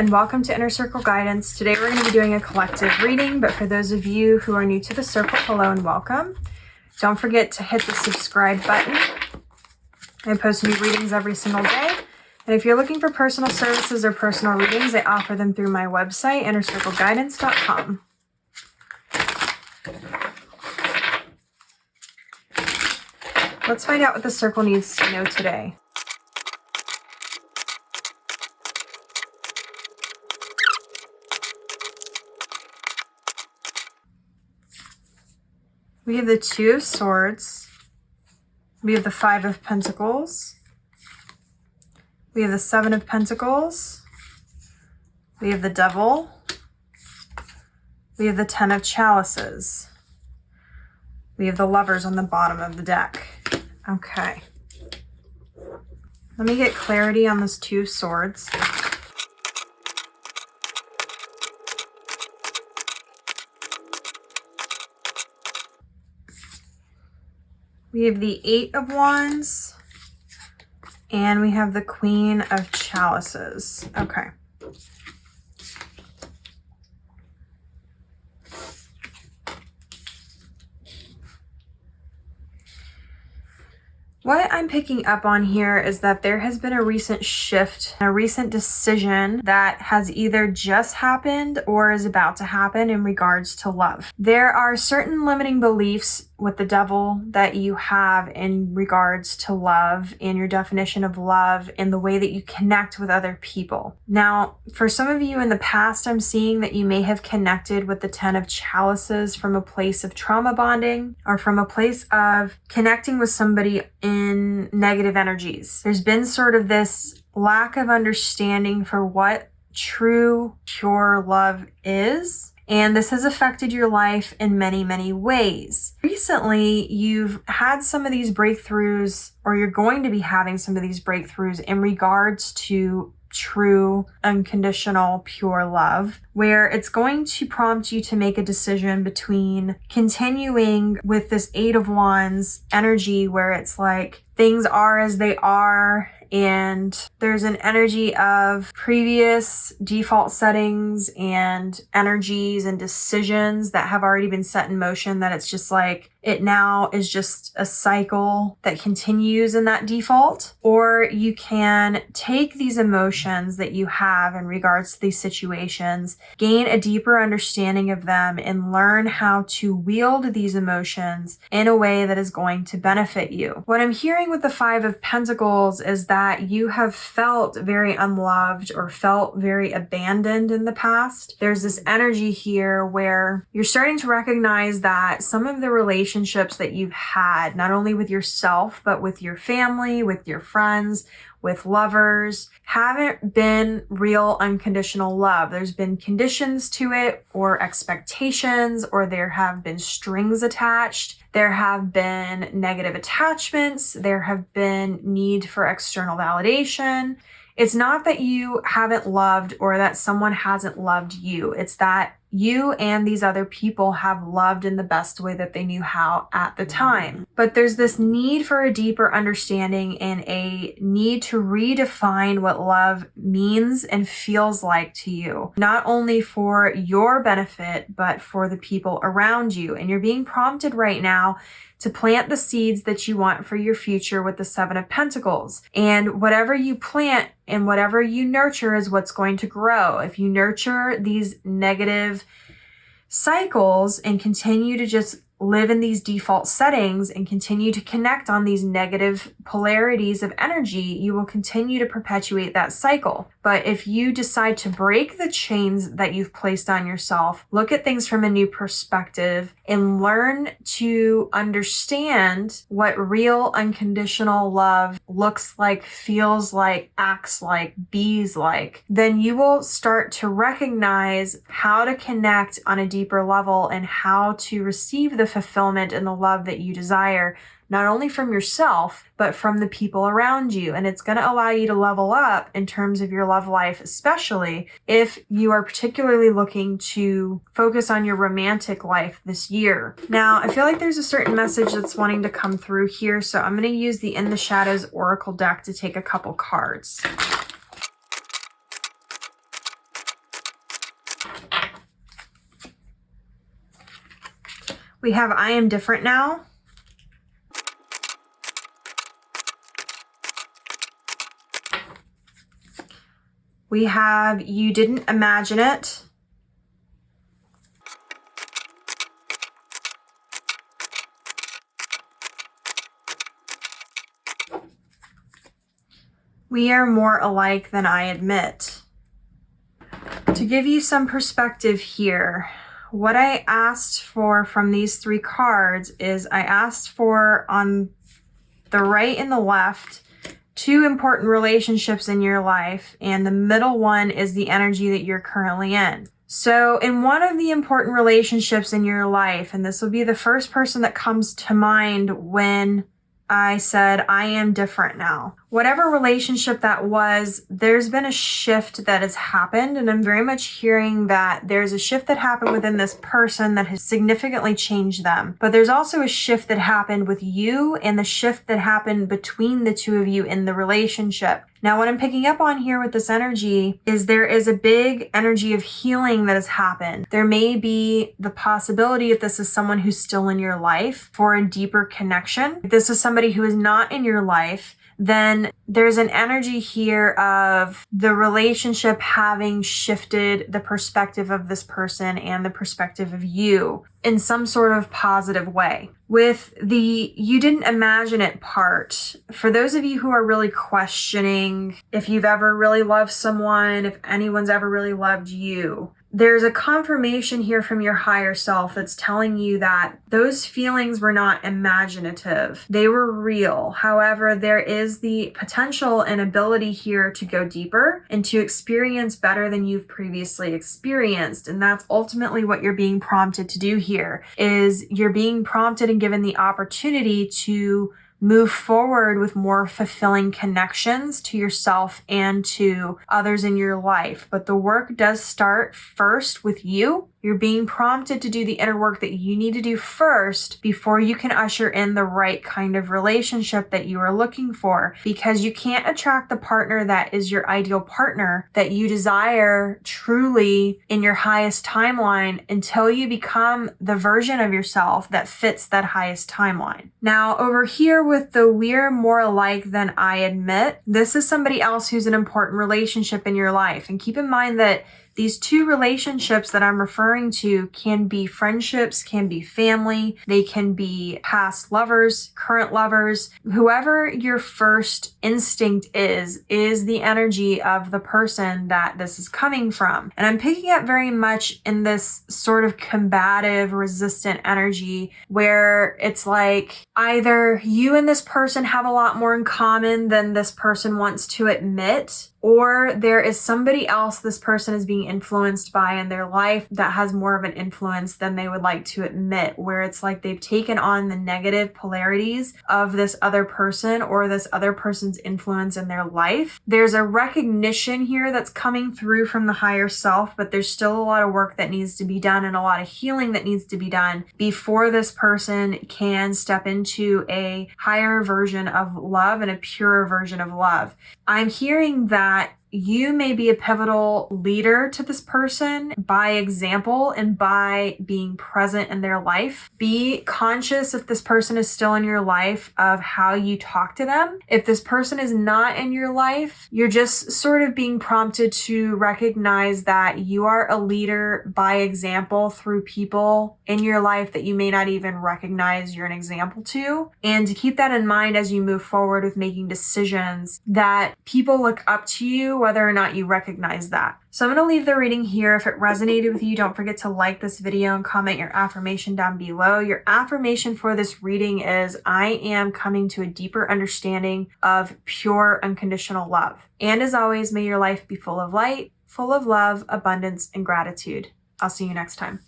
and welcome to Inner Circle Guidance. Today we're going to be doing a collective reading, but for those of you who are new to the circle, hello and welcome. Don't forget to hit the subscribe button. I post new readings every single day. And if you're looking for personal services or personal readings, I offer them through my website, innercircleguidance.com. Let's find out what the circle needs to know today. We have the Two of Swords. We have the Five of Pentacles. We have the Seven of Pentacles. We have the Devil. We have the Ten of Chalices. We have the Lovers on the bottom of the deck. Okay. Let me get clarity on this Two of Swords. We have the Eight of Wands, and we have the Queen of Chalices. Okay. What I'm picking up on here is that there has been a recent shift, a recent decision that has either just happened or is about to happen in regards to love. There are certain limiting beliefs with the Devil that you have in regards to love and your definition of love and the way that you connect with other people. Now, for some of you in the past, I'm seeing that you may have connected with the Ten of Chalices from a place of trauma bonding or from a place of connecting with somebody in negative energies. There's been sort of this lack of understanding for what true, pure love is. And this has affected your life in many, many ways. Recently, you've had some of these breakthroughs, or you're going to be having some of these breakthroughs in regards to true, unconditional, pure love, where it's going to prompt you to make a decision between continuing with this Eight of Wands energy, where it's like things are as they are, and there's an energy of previous default settings and energies and decisions that have already been set in motion, that it's just like it now is just a cycle that continues in that default. Or you can take these emotions that you have in regards to these situations, gain a deeper understanding of them, and learn how to wield these emotions in a way that is going to benefit you. What I'm hearing with the Five of Pentacles is that you have felt very unloved or felt very abandoned in the past. There's this energy here where you're starting to recognize that some of the relationships that you've had, not only with yourself, but with your family, with your friends, with lovers, haven't been real unconditional love. There's been conditions to it, or expectations, or there have been strings attached. There have been negative attachments. There have been need for external validation. It's not that you haven't loved or that someone hasn't loved you. It's that you and these other people have loved in the best way that they knew how at the time. But there's this need for a deeper understanding and a need to redefine what love means and feels like to you, not only for your benefit, but for the people around you. And you're being prompted right now to plant the seeds that you want for your future with the Seven of Pentacles. And whatever you plant and whatever you nurture is what's going to grow. If you nurture these negative cycles and continue to just live in these default settings and continue to connect on these negative polarities of energy, you will continue to perpetuate that cycle. But if you decide to break the chains that you've placed on yourself, look at things from a new perspective, and learn to understand what real unconditional love looks like, feels like, acts like, bees like, then you will start to recognize how to connect on a deeper level and how to receive the fulfillment and the love that you desire, not only from yourself, but from the people around you. And it's going to allow you to level up in terms of your love life, especially if you are particularly looking to focus on your romantic life this year. Now, I feel like there's a certain message that's wanting to come through here, so I'm going to use the In the Shadows Oracle deck to take a couple cards. We have I am different now. We have you didn't imagine it. We are more alike than I admit. To give you some perspective here, what I asked for from these three cards is I asked for, on the right and the left, 2 important relationships in your life, and the middle one is the energy that you're currently in. So in one of the important relationships in your life, and this will be the first person that comes to mind when I said, I am different now. Whatever relationship that was, there's been a shift that has happened. And I'm very much hearing that there's a shift that happened within this person that has significantly changed them. But there's also a shift that happened with you and the shift that happened between the two of you in the relationship. Now, what I'm picking up on here with this energy is there is a big energy of healing that has happened. There may be the possibility, if this is someone who's still in your life, for a deeper connection. If this is somebody who is not in your life, then there's an energy here of the relationship having shifted the perspective of this person and the perspective of you in some sort of positive way. With the you didn't imagine it part, for those of you who are really questioning if you've ever really loved someone, if anyone's ever really loved you, there's a confirmation here from your higher self that's telling you that those feelings were not imaginative. They were real. However, there is the potential and ability here to go deeper and to experience better than you've previously experienced. And that's ultimately what you're being prompted to do here, is you're being prompted and given the opportunity to move forward with more fulfilling connections to yourself and to others in your life. But the work does start first with you. You're being prompted to do the inner work that you need to do first before you can usher in the right kind of relationship that you are looking for, because you can't attract the partner that is your ideal partner that you desire truly in your highest timeline until you become the version of yourself that fits that highest timeline. Now, over here with the we're more alike than I admit, this is somebody else who's an important relationship in your life. And keep in mind that these 2 relationships that I'm referring to can be friendships, can be family, they can be past lovers, current lovers. Whoever your first instinct is the energy of the person that this is coming from. And I'm picking up very much in this sort of combative, resistant energy where it's like either you and this person have a lot more in common than this person wants to admit, or there is somebody else this person is being influenced by in their life that has more of an influence than they would like to admit, where it's like they've taken on the negative polarities of this other person or this other person's influence in their life. There's a recognition here that's coming through from the higher self, but there's still a lot of work that needs to be done and a lot of healing that needs to be done before this person can step into a higher version of love and a purer version of love. I'm hearing that you may be a pivotal leader to this person by example and by being present in their life. Be conscious, if this person is still in your life, of how you talk to them. If this person is not in your life, you're just sort of being prompted to recognize that you are a leader by example through people in your life that you may not even recognize you're an example to. And to keep that in mind as you move forward with making decisions, that people look up to you whether or not you recognize that. So I'm going to leave the reading here. If it resonated with you, don't forget to like this video and comment your affirmation down below. Your affirmation for this reading is, I am coming to a deeper understanding of pure unconditional love. And as always, may your life be full of light, full of love, abundance, and gratitude. I'll see you next time.